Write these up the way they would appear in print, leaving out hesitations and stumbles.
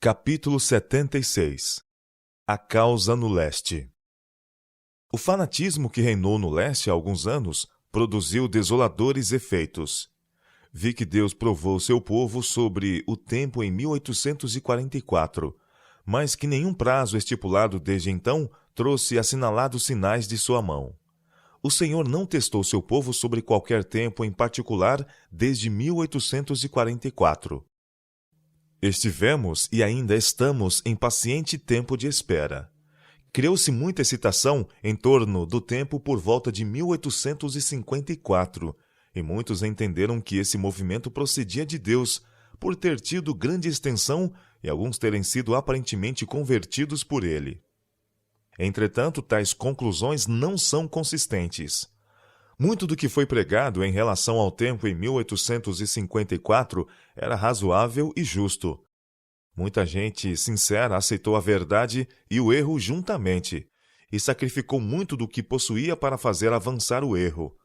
Capítulo 76. A causa no leste. O fanatismo que reinou no leste há alguns anos produziu desoladores efeitos. Vi que Deus provou seu povo sobre o tempo em 1844, mas que nenhum prazo estipulado desde então trouxe assinalados sinais de sua mão. O Senhor não testou seu povo sobre qualquer tempo em particular desde 1844. Estivemos e ainda estamos em paciente tempo de espera. Criou-se muita excitação em torno do tempo por volta de 1854, e muitos entenderam que esse movimento procedia de Deus, por ter tido grande extensão e alguns terem sido aparentemente convertidos por ele. Entretanto, tais conclusões não são consistentes. Muito do que foi pregado em relação ao tempo em 1854 era razoável e justo. Muita gente sincera aceitou a verdade e o erro juntamente, e sacrificou muito do que possuía para fazer avançar o erro.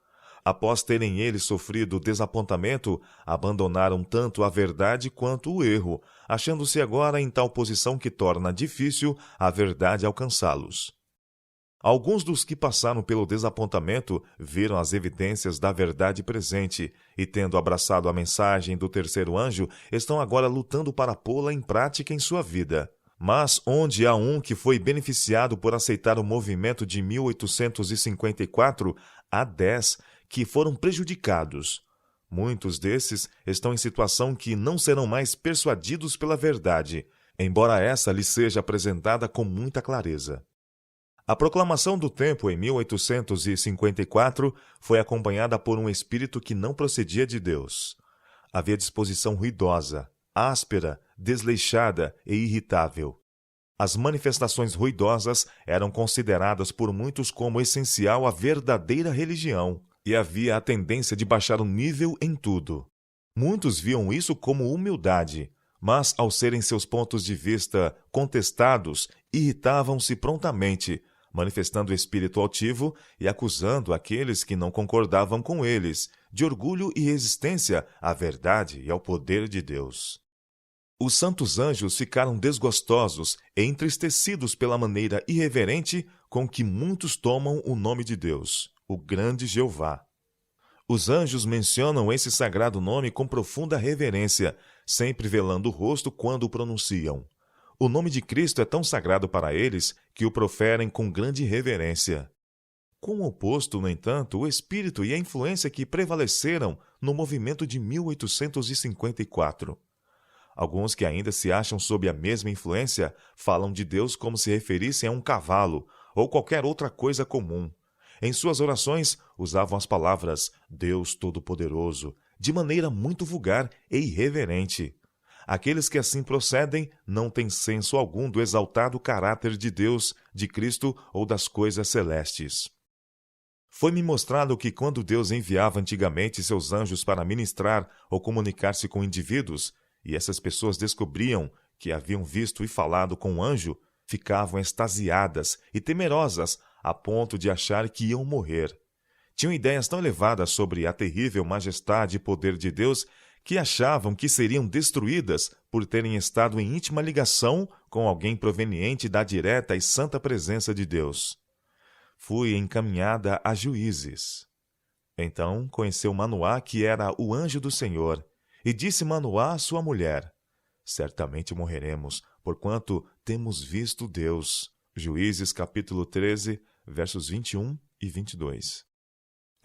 Após terem eles sofrido desapontamento, abandonaram tanto a verdade quanto o erro, achando-se agora em tal posição que torna difícil a verdade alcançá-los. Alguns dos que passaram pelo desapontamento viram as evidências da verdade presente e, tendo abraçado a mensagem do terceiro anjo, estão agora lutando para pô-la em prática em sua vida. Mas onde há um que foi beneficiado por aceitar o movimento de 1854, há 10 que foram prejudicados. Muitos desses estão em situação que não serão mais persuadidos pela verdade, embora essa lhes seja apresentada com muita clareza. A proclamação do tempo em 1854 foi acompanhada por um espírito que não procedia de Deus. Havia disposição ruidosa, áspera, desleixada e irritável. As manifestações ruidosas eram consideradas por muitos como essencial à verdadeira religião, e havia a tendência de baixar o nível em tudo. Muitos viam isso como humildade, mas, ao serem seus pontos de vista contestados, irritavam-se prontamente, manifestando espírito altivo e acusando aqueles que não concordavam com eles, de orgulho e resistência à verdade e ao poder de Deus. Os santos anjos ficaram desgostosos e entristecidos pela maneira irreverente com que muitos tomam o nome de Deus, o grande Jeová. Os anjos mencionam esse sagrado nome com profunda reverência, sempre velando o rosto quando o pronunciam. O nome de Cristo é tão sagrado para eles que o proferem com grande reverência. Com o oposto, no entanto, o espírito e a influência que prevaleceram no movimento de 1854. Alguns que ainda se acham sob a mesma influência falam de Deus como se referissem a um cavalo ou qualquer outra coisa comum. Em suas orações, usavam as palavras Deus Todo-Poderoso de maneira muito vulgar e irreverente. Aqueles que assim procedem não têm senso algum do exaltado caráter de Deus, de Cristo ou das coisas celestes. Foi-me mostrado que quando Deus enviava antigamente seus anjos para ministrar ou comunicar-se com indivíduos, e essas pessoas descobriam que haviam visto e falado com um anjo, ficavam extasiadas e temerosas a ponto de achar que iam morrer. Tinham ideias tão elevadas sobre a terrível majestade e poder de Deus que achavam que seriam destruídas por terem estado em íntima ligação com alguém proveniente da direta e santa presença de Deus. Fui encaminhada a Juízes. Então conheceu Manoá, que era o anjo do Senhor, e disse Manoá à sua mulher: certamente morreremos, porquanto temos visto Deus. Juízes capítulo 13, versos 21 e 22.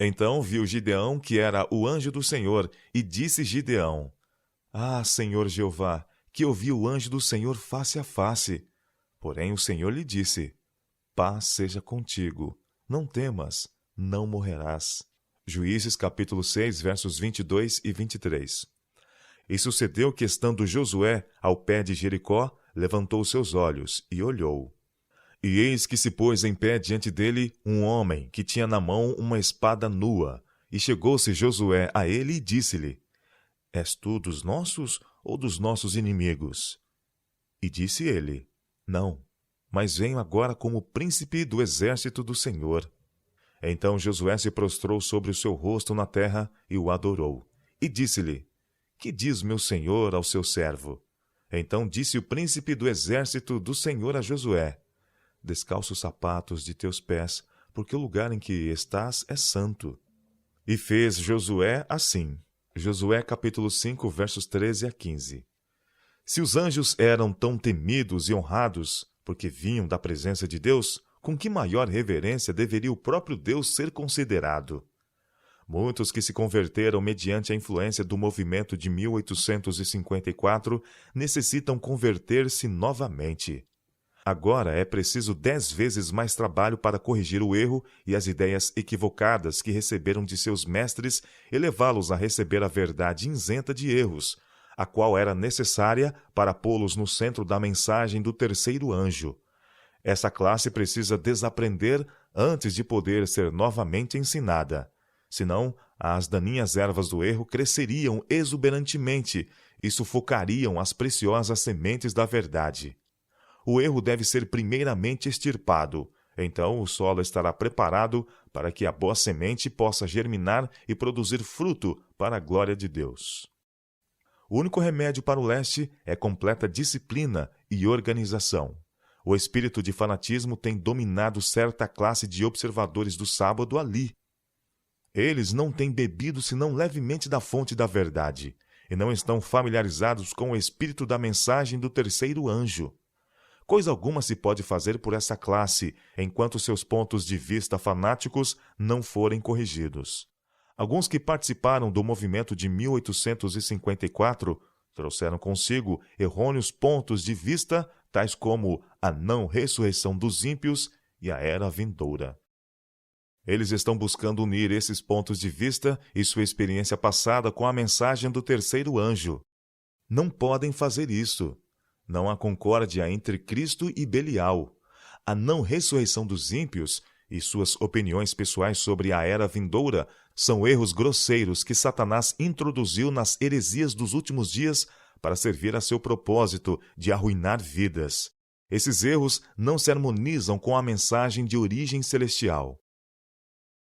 Então viu Gideão, que era o anjo do Senhor, e disse Gideão: ah, Senhor Jeová, que eu vi o anjo do Senhor face a face. Porém o Senhor lhe disse: paz seja contigo, não temas, não morrerás. Juízes capítulo 6, versos 22 e 23. E sucedeu que, estando Josué ao pé de Jericó, levantou seus olhos e olhou. E eis que se pôs em pé diante dele um homem que tinha na mão uma espada nua. E chegou-se Josué a ele e disse-lhe: és tu dos nossos ou dos nossos inimigos? E disse ele: não, mas venho agora como príncipe do exército do Senhor. Então Josué se prostrou sobre o seu rosto na terra e o adorou. E disse-lhe: que diz meu senhor ao seu servo? Então disse o príncipe do exército do Senhor a Josué: Descalça os sapatos de teus pés, porque o lugar em que estás é santo. E fez Josué assim. Josué capítulo 5, versos 13 a 15. Se os anjos eram tão temidos e honrados, porque vinham da presença de Deus, com que maior reverência deveria o próprio Deus ser considerado? Muitos que se converteram mediante a influência do movimento de 1854 necessitam converter-se novamente. Agora é preciso 10 vezes mais trabalho para corrigir o erro e as ideias equivocadas que receberam de seus mestres e levá-los a receber a verdade isenta de erros, a qual era necessária para pô-los no centro da mensagem do terceiro anjo. Essa classe precisa desaprender antes de poder ser novamente ensinada. Senão, as daninhas ervas do erro cresceriam exuberantemente e sufocariam as preciosas sementes da verdade. O erro deve ser primeiramente extirpado, então o solo estará preparado para que a boa semente possa germinar e produzir fruto para a glória de Deus. O único remédio para o leste é completa disciplina e organização. O espírito de fanatismo tem dominado certa classe de observadores do sábado ali. Eles não têm bebido senão levemente da fonte da verdade, e não estão familiarizados com o espírito da mensagem do terceiro anjo. Coisa alguma se pode fazer por essa classe, enquanto seus pontos de vista fanáticos não forem corrigidos. Alguns que participaram do movimento de 1854 trouxeram consigo errôneos pontos de vista, tais como a não-ressurreição dos ímpios e a era vindoura. Eles estão buscando unir esses pontos de vista e sua experiência passada com a mensagem do terceiro anjo. Não podem fazer isso. Não há concórdia entre Cristo e Belial. A não-ressurreição dos ímpios e suas opiniões pessoais sobre a era vindoura são erros grosseiros que Satanás introduziu nas heresias dos últimos dias para servir a seu propósito de arruinar vidas. Esses erros não se harmonizam com a mensagem de origem celestial.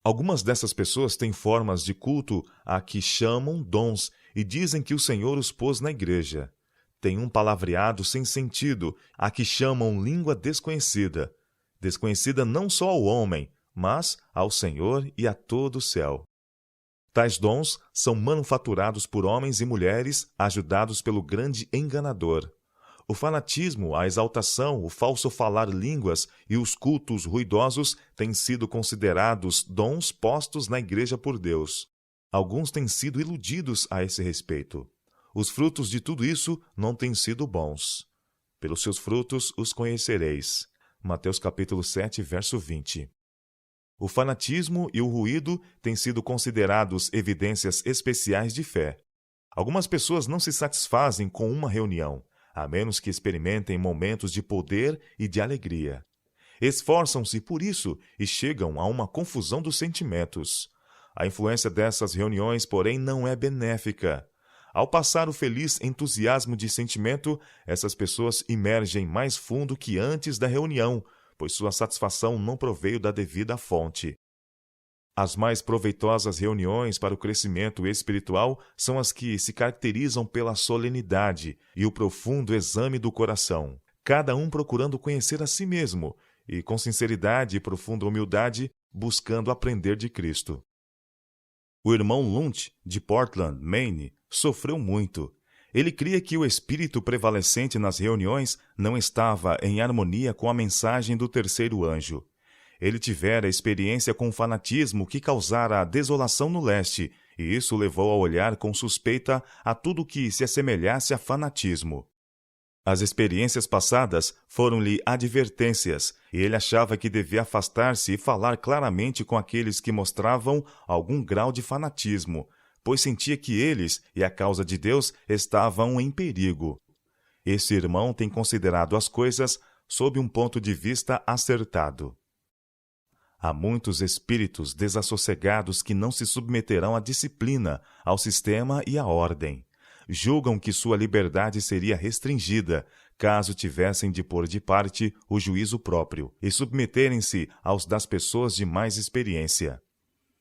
Algumas dessas pessoas têm formas de culto a que chamam dons e dizem que o Senhor os pôs na igreja. Tem um palavreado sem sentido, a que chamam língua desconhecida. Desconhecida não só ao homem, mas ao Senhor e a todo o céu. Tais dons são manufaturados por homens e mulheres, ajudados pelo grande enganador. O fanatismo, a exaltação, o falso falar línguas e os cultos ruidosos têm sido considerados dons postos na igreja por Deus. Alguns têm sido iludidos a esse respeito. Os frutos de tudo isso não têm sido bons. Pelos seus frutos os conhecereis. Mateus capítulo 7, verso 20. O fanatismo e o ruído têm sido considerados evidências especiais de fé. Algumas pessoas não se satisfazem com uma reunião, a menos que experimentem momentos de poder e de alegria. Esforçam-se por isso e chegam a uma confusão dos sentimentos. A influência dessas reuniões, porém, não é benéfica. Ao passar o feliz entusiasmo de sentimento, essas pessoas imergem mais fundo que antes da reunião, pois sua satisfação não proveio da devida fonte. As mais proveitosas reuniões para o crescimento espiritual são as que se caracterizam pela solenidade e o profundo exame do coração, cada um procurando conhecer a si mesmo e, com sinceridade e profunda humildade, buscando aprender de Cristo. O irmão Lunt, de Portland, Maine, sofreu muito. Ele cria que o espírito prevalecente nas reuniões não estava em harmonia com a mensagem do terceiro anjo. Ele tivera experiência com o fanatismo que causara a desolação no leste, e isso levou a olhar com suspeita a tudo que se assemelhasse a fanatismo. As experiências passadas foram-lhe advertências, e ele achava que devia afastar-se e falar claramente com aqueles que mostravam algum grau de fanatismo, pois sentia que eles e a causa de Deus estavam em perigo. Esse irmão tem considerado as coisas sob um ponto de vista acertado. Há muitos espíritos desassossegados que não se submeterão à disciplina, ao sistema e à ordem. Julgam que sua liberdade seria restringida, caso tivessem de pôr de parte o juízo próprio e submeterem-se aos das pessoas de mais experiência.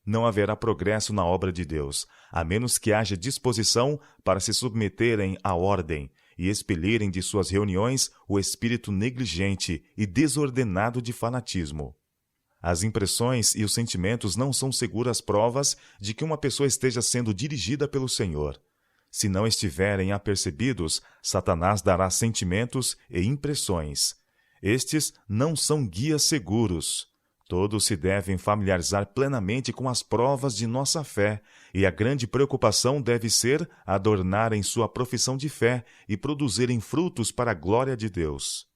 Não haverá progresso na obra de Deus, a menos que haja disposição para se submeterem à ordem e expelirem de suas reuniões o espírito negligente e desordenado de fanatismo. As impressões e os sentimentos não são seguras provas de que uma pessoa esteja sendo dirigida pelo Senhor. Se não estiverem apercebidos, Satanás dará sentimentos e impressões. Estes não são guias seguros. Todos se devem familiarizar plenamente com as provas de nossa fé, e a grande preocupação deve ser adornarem sua profissão de fé e produzirem frutos para a glória de Deus.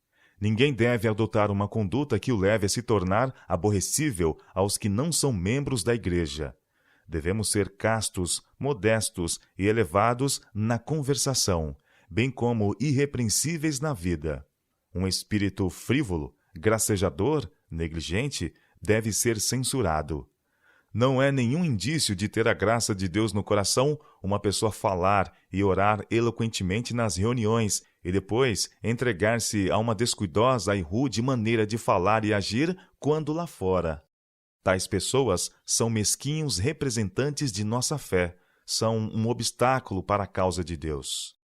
Ninguém deve adotar uma conduta que o leve a se tornar aborrecível aos que não são membros da igreja. Devemos ser castos, modestos e elevados na conversação, bem como irrepreensíveis na vida. Um espírito frívolo, gracejador, negligente, deve ser censurado. Não é nenhum indício de ter a graça de Deus no coração uma pessoa falar e orar eloquentemente nas reuniões e depois entregar-se a uma descuidosa e rude maneira de falar e agir quando lá fora. Tais pessoas são mesquinhos representantes de nossa fé, são um obstáculo para a causa de Deus.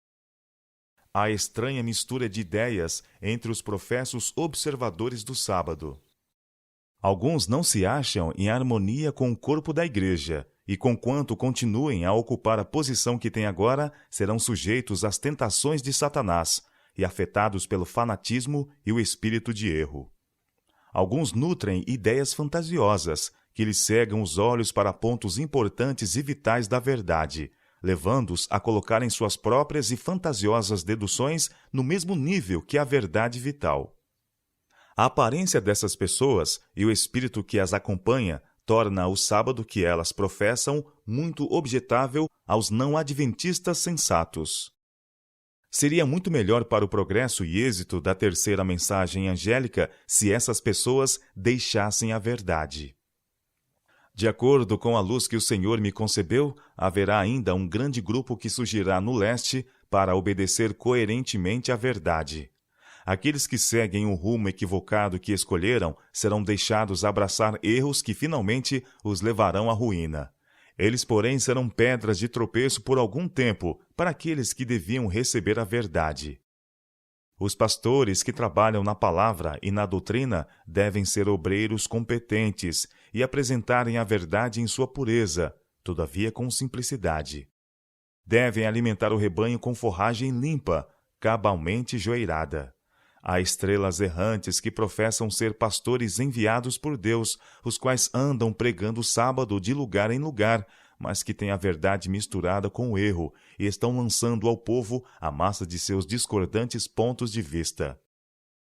Há estranha mistura de ideias entre os professos observadores do sábado. Alguns não se acham em harmonia com o corpo da igreja, e conquanto continuem a ocupar a posição que têm agora, serão sujeitos às tentações de Satanás e afetados pelo fanatismo e o espírito de erro. Alguns nutrem ideias fantasiosas que lhes cegam os olhos para pontos importantes e vitais da verdade, levando-os a colocarem suas próprias e fantasiosas deduções no mesmo nível que a verdade vital. A aparência dessas pessoas e o espírito que as acompanha torna o sábado que elas professam muito objetável aos não-adventistas sensatos. Seria muito melhor para o progresso e êxito da terceira mensagem angélica se essas pessoas deixassem a verdade. De acordo com a luz que o Senhor me concebeu, haverá ainda um grande grupo que surgirá no leste para obedecer coerentemente à verdade. Aqueles que seguem o rumo equivocado que escolheram serão deixados abraçar erros que finalmente os levarão à ruína. Eles, porém, serão pedras de tropeço por algum tempo para aqueles que deviam receber a verdade. Os pastores que trabalham na palavra e na doutrina devem ser obreiros competentes e apresentarem a verdade em sua pureza, todavia com simplicidade. Devem alimentar o rebanho com forragem limpa, cabalmente joeirada. Há estrelas errantes que professam ser pastores enviados por Deus, os quais andam pregando o sábado de lugar em lugar, mas que têm a verdade misturada com o erro e estão lançando ao povo a massa de seus discordantes pontos de vista.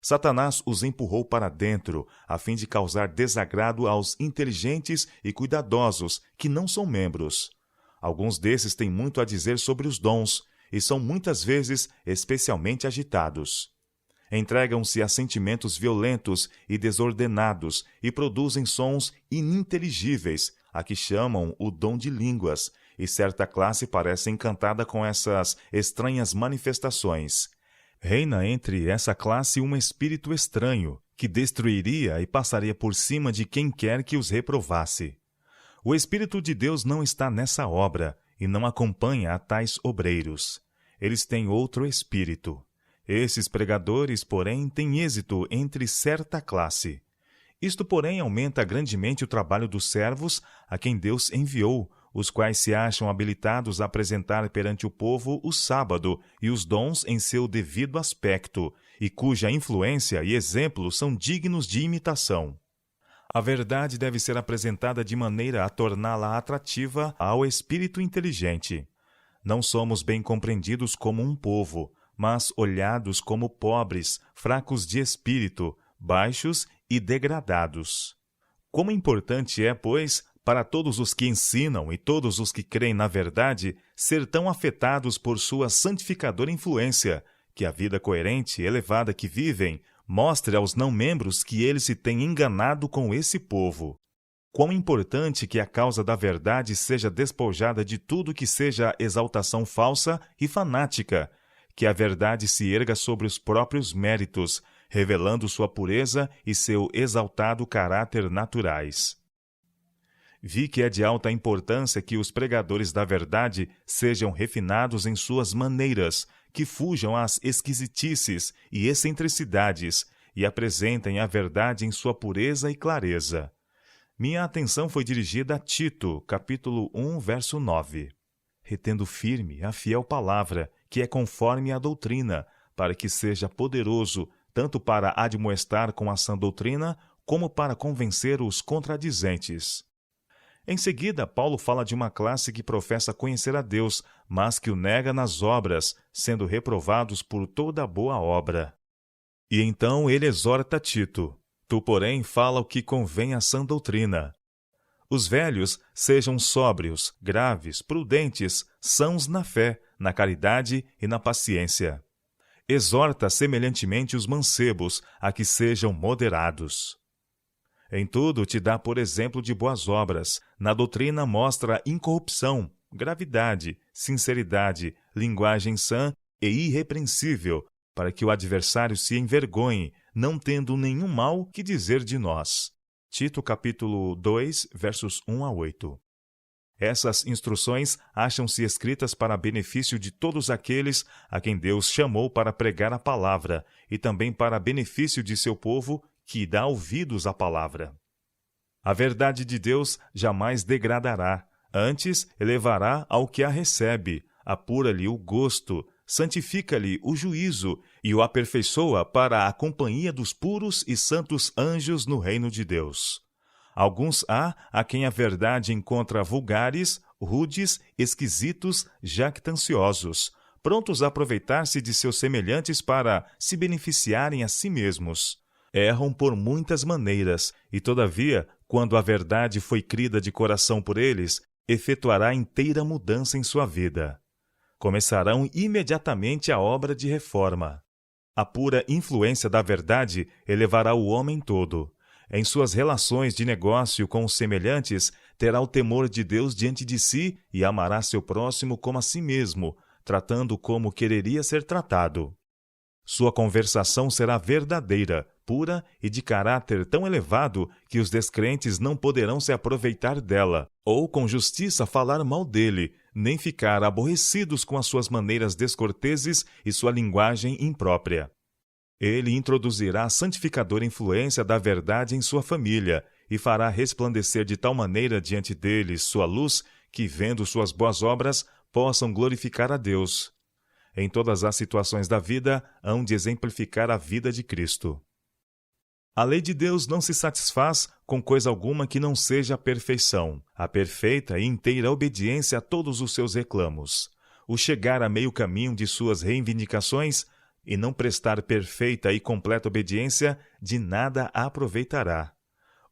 Satanás os empurrou para dentro, a fim de causar desagrado aos inteligentes e cuidadosos, que não são membros. Alguns desses têm muito a dizer sobre os dons, e são muitas vezes especialmente agitados. Entregam-se a sentimentos violentos e desordenados e produzem sons ininteligíveis, a que chamam o dom de línguas, e certa classe parece encantada com essas estranhas manifestações. Reina entre essa classe um espírito estranho, que destruiria e passaria por cima de quem quer que os reprovasse. O Espírito de Deus não está nessa obra, e não acompanha a tais obreiros. Eles têm outro espírito. Esses pregadores, porém, têm êxito entre certa classe. Isto, porém, aumenta grandemente o trabalho dos servos a quem Deus enviou, os quais se acham habilitados a apresentar perante o povo o sábado e os dons em seu devido aspecto, e cuja influência e exemplo são dignos de imitação. A verdade deve ser apresentada de maneira a torná-la atrativa ao espírito inteligente. Não somos bem compreendidos como um povo, mas olhados como pobres, fracos de espírito, baixos e degradados. Como importante é, pois, para todos os que ensinam e todos os que creem na verdade, ser tão afetados por sua santificadora influência, que a vida coerente e elevada que vivem mostre aos não-membros que eles se têm enganado com esse povo. Quão importante que a causa da verdade seja despojada de tudo que seja exaltação falsa e fanática, que a verdade se erga sobre os próprios méritos, revelando sua pureza e seu exaltado caráter naturais. Vi que é de alta importância que os pregadores da verdade sejam refinados em suas maneiras, que fujam às esquisitices e excentricidades e apresentem a verdade em sua pureza e clareza. Minha atenção foi dirigida a Tito, capítulo 1, verso 9. Retendo firme a fiel palavra, que é conforme à doutrina, para que seja poderoso tanto para admoestar com a sã doutrina, como para convencer os contradizentes. Em seguida, Paulo fala de uma classe que professa conhecer a Deus, mas que o nega nas obras, sendo reprovados por toda a boa obra. E então ele exorta Tito: tu, porém, fala o que convém à sã doutrina. Os velhos sejam sóbrios, graves, prudentes, sãos na fé, na caridade e na paciência. Exorta semelhantemente os mancebos a que sejam moderados. Em tudo te dá por exemplo de boas obras. Na doutrina mostra incorrupção, gravidade, sinceridade, linguagem sã e irrepreensível, para que o adversário se envergonhe, não tendo nenhum mal que dizer de nós. Tito capítulo 2, versos 1 a 8. Essas instruções acham-se escritas para benefício de todos aqueles a quem Deus chamou para pregar a palavra, e também para benefício de seu povo, que dá ouvidos à palavra. A verdade de Deus jamais degradará, antes elevará ao que a recebe, apura-lhe o gosto, santifica-lhe o juízo e o aperfeiçoa para a companhia dos puros e santos anjos no reino de Deus. Alguns há a quem a verdade encontra vulgares, rudes, esquisitos, jactanciosos, prontos a aproveitar-se de seus semelhantes para se beneficiarem a si mesmos. Erram por muitas maneiras, e todavia, quando a verdade foi crida de coração por eles, efetuará inteira mudança em sua vida. Começarão imediatamente a obra de reforma. A pura influência da verdade elevará o homem todo. Em suas relações de negócio com os semelhantes, terá o temor de Deus diante de si e amará seu próximo como a si mesmo, tratando como quereria ser tratado. Sua conversação será verdadeira, pura e de caráter tão elevado que os descrentes não poderão se aproveitar dela, ou com justiça falar mal dele, nem ficar aborrecidos com as suas maneiras descorteses e sua linguagem imprópria. Ele introduzirá a santificadora influência da verdade em sua família e fará resplandecer de tal maneira diante deles sua luz que, vendo suas boas obras, possam glorificar a Deus. Em todas as situações da vida, hão de exemplificar a vida de Cristo. A lei de Deus não se satisfaz com coisa alguma que não seja a perfeição, a perfeita e inteira obediência a todos os seus reclamos. O chegar a meio caminho de suas reivindicações e não prestar perfeita e completa obediência, de nada aproveitará.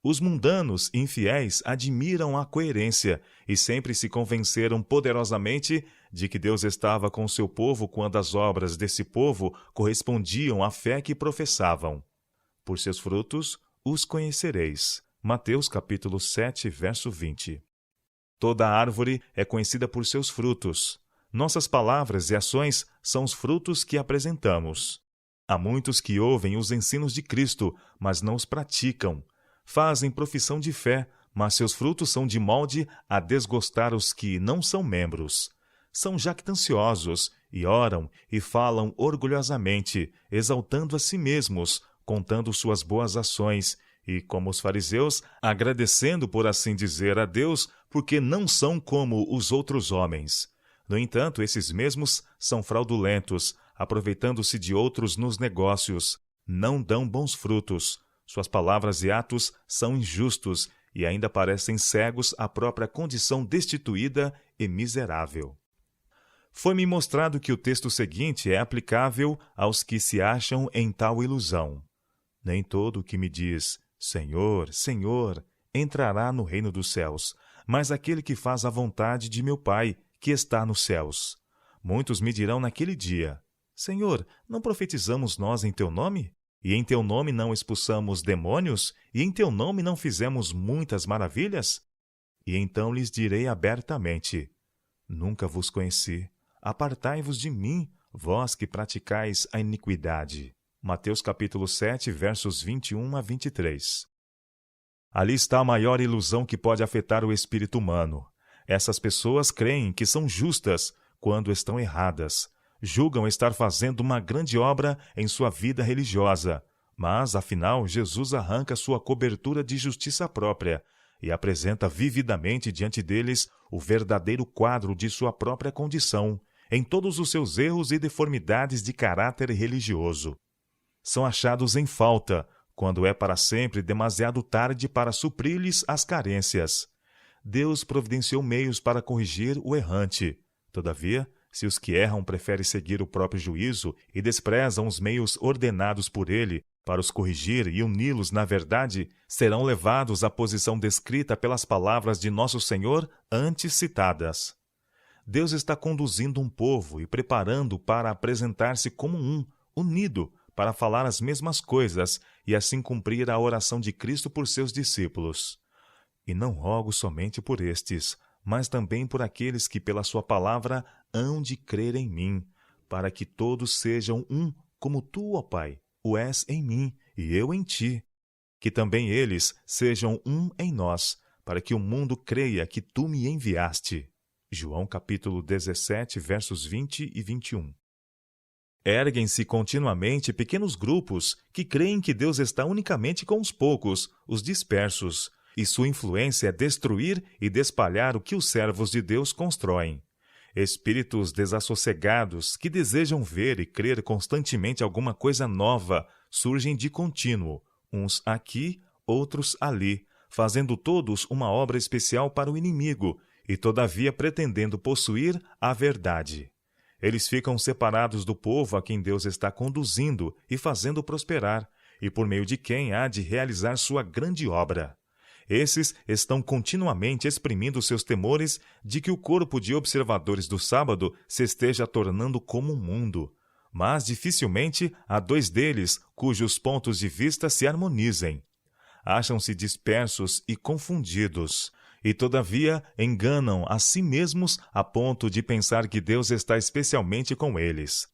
Os mundanos infiéis admiram a coerência e sempre se convenceram poderosamente de que Deus estava com seu povo quando as obras desse povo correspondiam à fé que professavam. Por seus frutos os conhecereis. Mateus capítulo 7, verso 20. Toda árvore é conhecida por seus frutos. Nossas palavras e ações são os frutos que apresentamos. Há muitos que ouvem os ensinos de Cristo, mas não os praticam. Fazem profissão de fé, mas seus frutos são de molde a desgostar os que não são membros. São jactanciosos e oram e falam orgulhosamente, exaltando a si mesmos, contando suas boas ações e, como os fariseus, agradecendo, por assim dizer, a Deus, porque não são como os outros homens. No entanto, esses mesmos são fraudulentos, aproveitando-se de outros nos negócios. Não dão bons frutos. Suas palavras e atos são injustos e ainda parecem cegos à própria condição destituída e miserável. Foi-me mostrado que o texto seguinte é aplicável aos que se acham em tal ilusão. Nem todo o que me diz, Senhor, Senhor, entrará no reino dos céus, mas aquele que faz a vontade de meu Pai, que está nos céus. Muitos me dirão naquele dia, Senhor, não profetizamos nós em teu nome? E em teu nome não expulsamos demônios? E em teu nome não fizemos muitas maravilhas? E então lhes direi abertamente, nunca vos conheci. Apartai-vos de mim, vós que praticais a iniquidade. Mateus capítulo 7, versos 21 a 23. Ali está a maior ilusão que pode afetar o espírito humano. Essas pessoas creem que são justas quando estão erradas. julgam estar fazendo uma grande obra em sua vida religiosa, mas, afinal, Jesus arranca sua cobertura de justiça própria e apresenta vividamente diante deles o verdadeiro quadro de sua própria condição, em todos os seus erros e deformidades de caráter religioso. São achados em falta, quando é para sempre demasiado tarde para suprir-lhes as carências. Deus providenciou meios para corrigir o errante. Todavia, se os que erram preferem seguir o próprio juízo e desprezam os meios ordenados por ele para os corrigir e uni-los na verdade, serão levados à posição descrita pelas palavras de nosso Senhor antes citadas. Deus está conduzindo um povo e preparando para apresentar-se como unido, para falar as mesmas coisas e assim cumprir a oração de Cristo por seus discípulos. E não rogo somente por estes, mas também por aqueles que pela sua palavra hão de crer em mim, para que todos sejam como tu, ó Pai, o és em mim e eu em ti. Que também eles sejam em nós, para que o mundo creia que tu me enviaste. João capítulo 17, versos 20 e 21. Erguem-se continuamente pequenos grupos que creem que Deus está unicamente com os poucos, os dispersos, e sua influência é destruir e despalhar o que os servos de Deus constroem. Espíritos desassossegados que desejam ver e crer constantemente alguma coisa nova surgem de contínuo, uns aqui, outros ali, fazendo todos uma obra especial para o inimigo e, todavia, pretendendo possuir a verdade. Eles ficam separados do povo a quem Deus está conduzindo e fazendo prosperar, e por meio de quem há de realizar sua grande obra. Esses estão continuamente exprimindo seus temores de que o corpo de observadores do sábado se esteja tornando como um mundo, mas dificilmente há dois deles cujos pontos de vista se harmonizem. Acham-se dispersos e confundidos, e todavia enganam a si mesmos a ponto de pensar que Deus está especialmente com eles.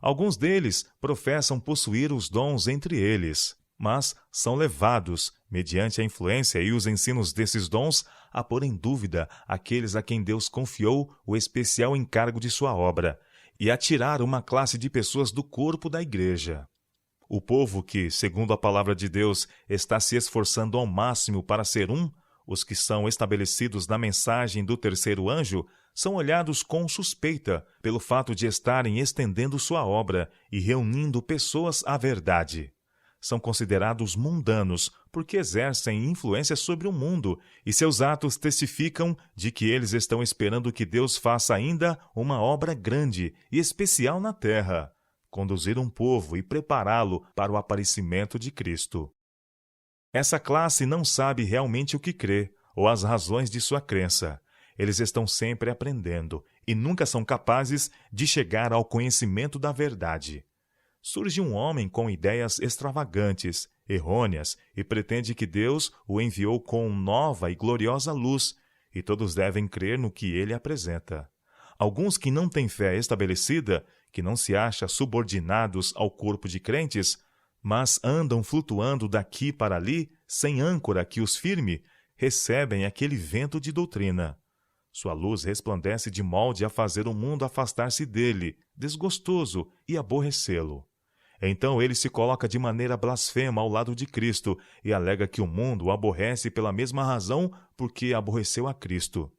Alguns deles professam possuir os dons entre eles, mas são levados, mediante a influência e os ensinos desses dons, a pôr em dúvida aqueles a quem Deus confiou o especial encargo de sua obra, e a tirar uma classe de pessoas do corpo da igreja. O povo que, segundo a palavra de Deus, está se esforçando ao máximo para ser os que são estabelecidos na mensagem do terceiro anjo, são olhados com suspeita pelo fato de estarem estendendo sua obra e reunindo pessoas à verdade. São considerados mundanos porque exercem influência sobre o mundo e seus atos testificam de que eles estão esperando que Deus faça ainda uma obra grande e especial na terra, conduzir um povo e prepará-lo para o aparecimento de Cristo. Essa classe não sabe realmente o que crê ou as razões de sua crença. Eles estão sempre aprendendo e nunca são capazes de chegar ao conhecimento da verdade. Surge um homem com ideias extravagantes, errôneas, e pretende que Deus o enviou com nova e gloriosa luz, e todos devem crer no que ele apresenta. Alguns que não têm fé estabelecida, que não se acham subordinados ao corpo de crentes, mas andam flutuando daqui para ali, sem âncora que os firme, recebem aquele vento de doutrina. Sua luz resplandece de molde a fazer o mundo afastar-se dele, desgostoso, e aborrecê-lo. Então ele se coloca de maneira blasfema ao lado de Cristo e alega que o mundo o aborrece pela mesma razão porque aborreceu a Cristo.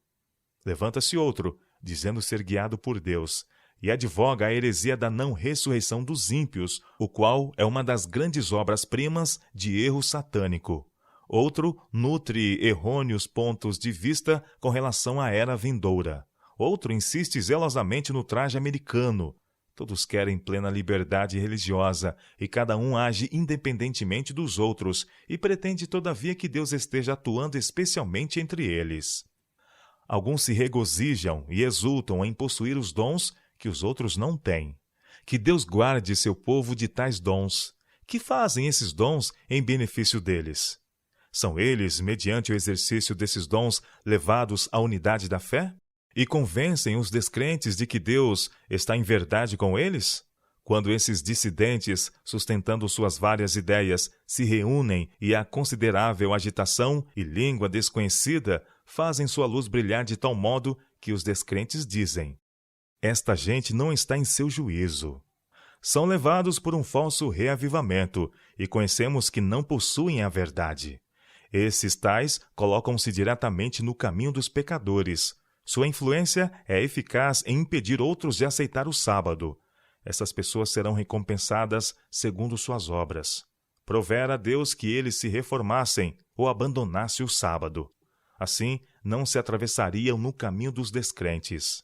Levanta-se outro, dizendo ser guiado por Deus, e advoga a heresia da não-ressurreição dos ímpios, o qual é uma das grandes obras-primas de erro satânico. Outro nutre errôneos pontos de vista com relação à era vindoura. Outro insiste zelosamente no traje americano. Todos querem plena liberdade religiosa, e cada um age independentemente dos outros, e pretende todavia que Deus esteja atuando especialmente entre eles. Alguns se regozijam e exultam em possuir os dons que os outros não têm. Que Deus guarde seu povo de tais dons. Que fazem esses dons em benefício deles? São eles, mediante o exercício desses dons, levados à unidade da fé? E convencem os descrentes de que Deus está em verdade com eles? Quando esses dissidentes, sustentando suas várias ideias, se reúnem e há considerável agitação e língua desconhecida, fazem sua luz brilhar de tal modo que os descrentes dizem: Esta gente não está em seu juízo. São levados por um falso reavivamento e conhecemos que não possuem a verdade. Esses tais colocam-se diretamente no caminho dos pecadores. Sua influência é eficaz em impedir outros de aceitar o sábado. Essas pessoas serão recompensadas segundo suas obras. Provera a Deus que eles se reformassem ou abandonassem o sábado. Assim, não se atravessariam no caminho dos descrentes.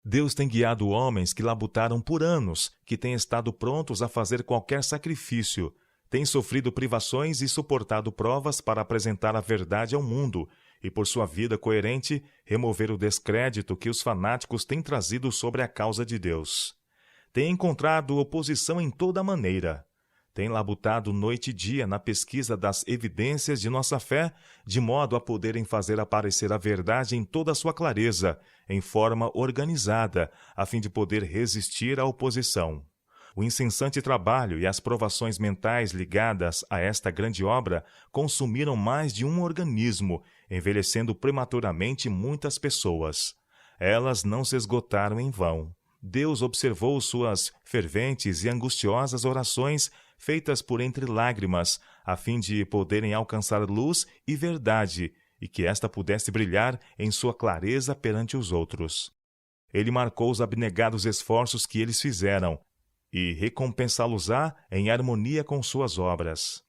Deus tem guiado homens que labutaram por anos, que têm estado prontos a fazer qualquer sacrifício, têm sofrido privações e suportado provas para apresentar a verdade ao mundo e, por sua vida coerente, remover o descrédito que os fanáticos têm trazido sobre a causa de Deus. Têm encontrado oposição em toda maneira. Têm labutado noite e dia na pesquisa das evidências de nossa fé, de modo a poderem fazer aparecer a verdade em toda a sua clareza, em forma organizada, a fim de poder resistir à oposição. O incessante trabalho e as provações mentais ligadas a esta grande obra consumiram mais de um organismo, envelhecendo prematuramente muitas pessoas. Elas não se esgotaram em vão. Deus observou suas ferventes e angustiosas orações feitas por entre lágrimas, a fim de poderem alcançar luz e verdade, e que esta pudesse brilhar em sua clareza perante os outros. Ele marcou os abnegados esforços que eles fizeram, e recompensá-los-á em harmonia com suas obras.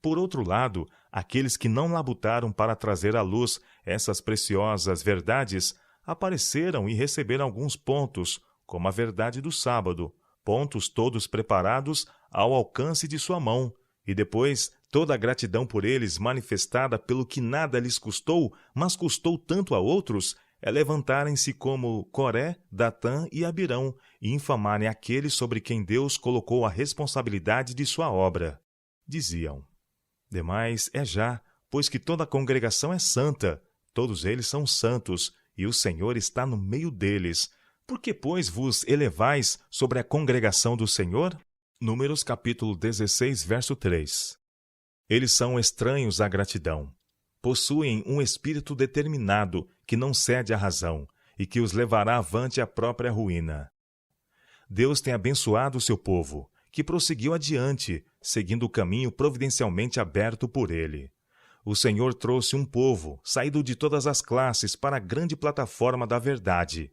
Por outro lado, aqueles que não labutaram para trazer à luz essas preciosas verdades, apareceram e receberam alguns pontos, como a verdade do sábado, pontos todos preparados ao alcance de sua mão, e depois toda a gratidão por eles manifestada pelo que nada lhes custou, mas custou tanto a outros, é levantarem-se como Coré, Datã e Abirão, e infamarem aqueles sobre quem Deus colocou a responsabilidade de sua obra. Diziam: demais é já, pois que toda a congregação é santa, todos eles são santos, e o Senhor está no meio deles. Por que, pois, vos elevais sobre a congregação do Senhor? Números capítulo 16, verso 3. Eles são estranhos à gratidão. Possuem um espírito determinado, que não cede à razão, e que os levará avante à própria ruína. Deus tem abençoado o seu povo, que prosseguiu adiante, seguindo o caminho providencialmente aberto por ele. O Senhor trouxe um povo, saído de todas as classes, para a grande plataforma da verdade.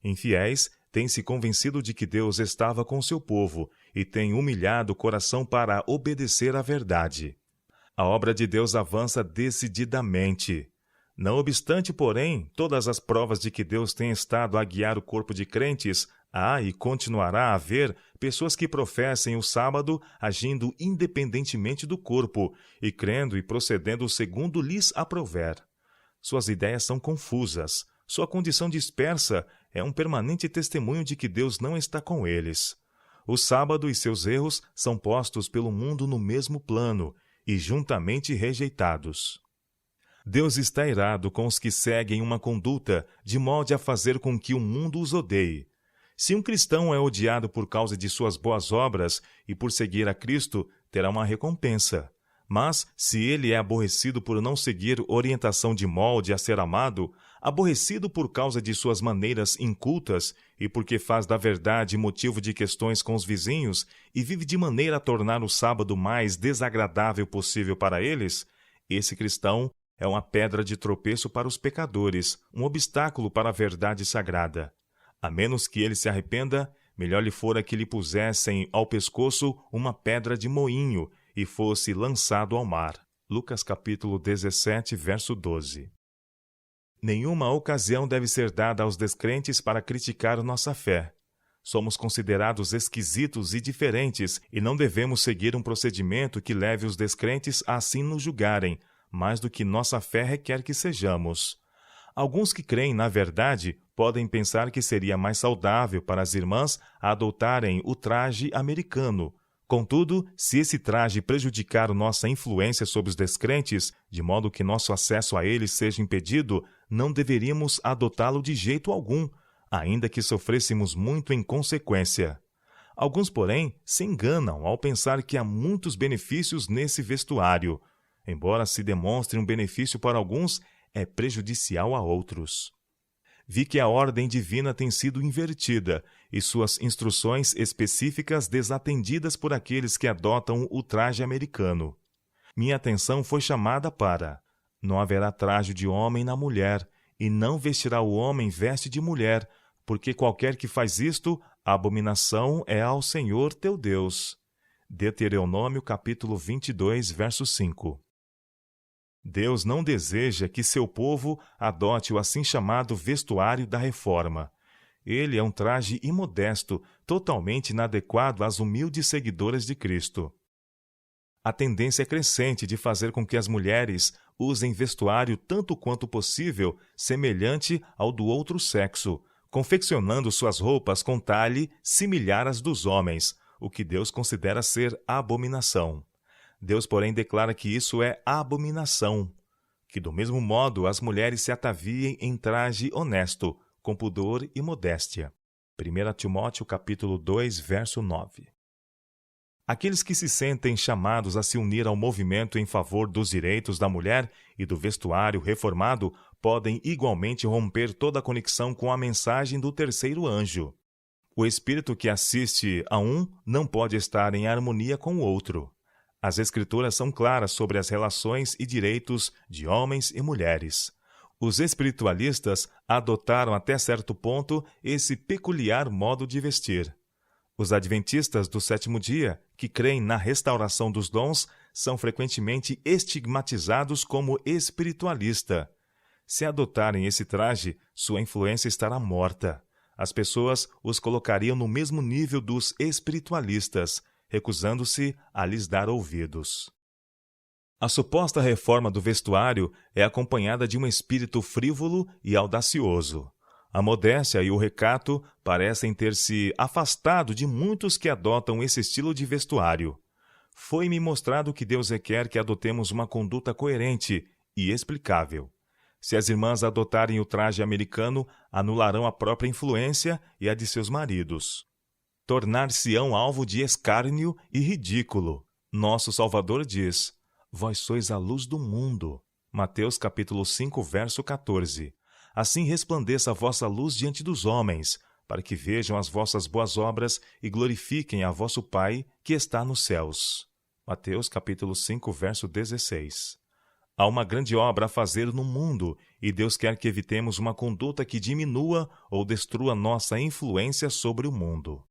Infiéis têm se convencido de que Deus estava com seu povo e têm humilhado o coração para obedecer à verdade. A obra de Deus avança decididamente. Não obstante, porém, todas as provas de que Deus tem estado a guiar o corpo de crentes, há e continuará a haver pessoas que professem o sábado agindo independentemente do corpo e crendo e procedendo segundo lhes aprouver. Suas ideias são confusas. Sua condição dispersa é um permanente testemunho de que Deus não está com eles. O sábado e seus erros são postos pelo mundo no mesmo plano e juntamente rejeitados. Deus está irado com os que seguem uma conduta de modo a fazer com que o mundo os odeie. Se um cristão é odiado por causa de suas boas obras e por seguir a Cristo, terá uma recompensa. Mas, se ele é aborrecido por não seguir orientação de molde a ser amado, aborrecido por causa de suas maneiras incultas e porque faz da verdade motivo de questões com os vizinhos e vive de maneira a tornar o sábado mais desagradável possível para eles, esse cristão é uma pedra de tropeço para os pecadores, um obstáculo para a verdade sagrada. A menos que ele se arrependa, melhor lhe fora que lhe pusessem ao pescoço uma pedra de moinho e fosse lançado ao mar. Lucas capítulo 17, verso 12. Nenhuma ocasião deve ser dada aos descrentes para criticar nossa fé. Somos considerados esquisitos e diferentes e não devemos seguir um procedimento que leve os descrentes a assim nos julgarem, mais do que nossa fé requer que sejamos. Alguns que creem na verdade podem pensar que seria mais saudável para as irmãs adotarem o traje americano. Contudo, se esse traje prejudicar nossa influência sobre os descrentes, de modo que nosso acesso a eles seja impedido, não deveríamos adotá-lo de jeito algum, ainda que sofrêssemos muito em consequência. Alguns, porém, se enganam ao pensar que há muitos benefícios nesse vestuário. Embora se demonstre um benefício para alguns, é prejudicial a outros. vi que a ordem divina tem sido invertida e suas instruções específicas desatendidas por aqueles que adotam o traje americano. Minha atenção foi chamada para: não haverá traje de homem na mulher, e não vestirá o homem veste de mulher, porque qualquer que faz isto, a abominação é ao Senhor teu Deus. Deuteronômio capítulo 22, verso 5. Deus não deseja que seu povo adote o assim chamado vestuário da reforma. Ele é um traje imodesto, totalmente inadequado às humildes seguidoras de Cristo. A tendência crescente de fazer com que as mulheres usem vestuário tanto quanto possível semelhante ao do outro sexo, confeccionando suas roupas com talhe similar às dos homens, o que Deus considera ser abominação. Deus, porém, declara que isso é abominação, que do mesmo modo as mulheres se ataviem em traje honesto, com pudor e modéstia. 1 Timóteo capítulo 2, verso 9. Aqueles que se sentem chamados a se unir ao movimento em favor dos direitos da mulher e do vestuário reformado podem igualmente romper toda a conexão com a mensagem do terceiro anjo. O espírito que assiste a um não pode estar em harmonia com o outro. As Escrituras são claras sobre as relações e direitos de homens e mulheres. Os espiritualistas adotaram até certo ponto esse peculiar modo de vestir. Os adventistas do sétimo dia, que creem na restauração dos dons, são frequentemente estigmatizados como espiritualista. Se adotarem esse traje, sua influência estará morta. As pessoas os colocariam no mesmo nível dos espiritualistas, recusando-se a lhes dar ouvidos. A suposta reforma do vestuário é acompanhada de um espírito frívolo e audacioso. A modéstia e o recato parecem ter se afastado de muitos que adotam esse estilo de vestuário. Foi-me mostrado que Deus requer que adotemos uma conduta coerente e explicável. Se as irmãs adotarem o traje americano, anularão a própria influência e a de seus maridos. Tornar-se-ão alvo de escárnio e ridículo. Nosso Salvador diz: vós sois a luz do mundo. Mateus capítulo 5, verso 14. Assim resplandeça a vossa luz diante dos homens, para que vejam as vossas boas obras e glorifiquem a vosso Pai que está nos céus. Mateus capítulo 5, verso 16. Há uma grande obra a fazer no mundo, e Deus quer que evitemos uma conduta que diminua ou destrua nossa influência sobre o mundo.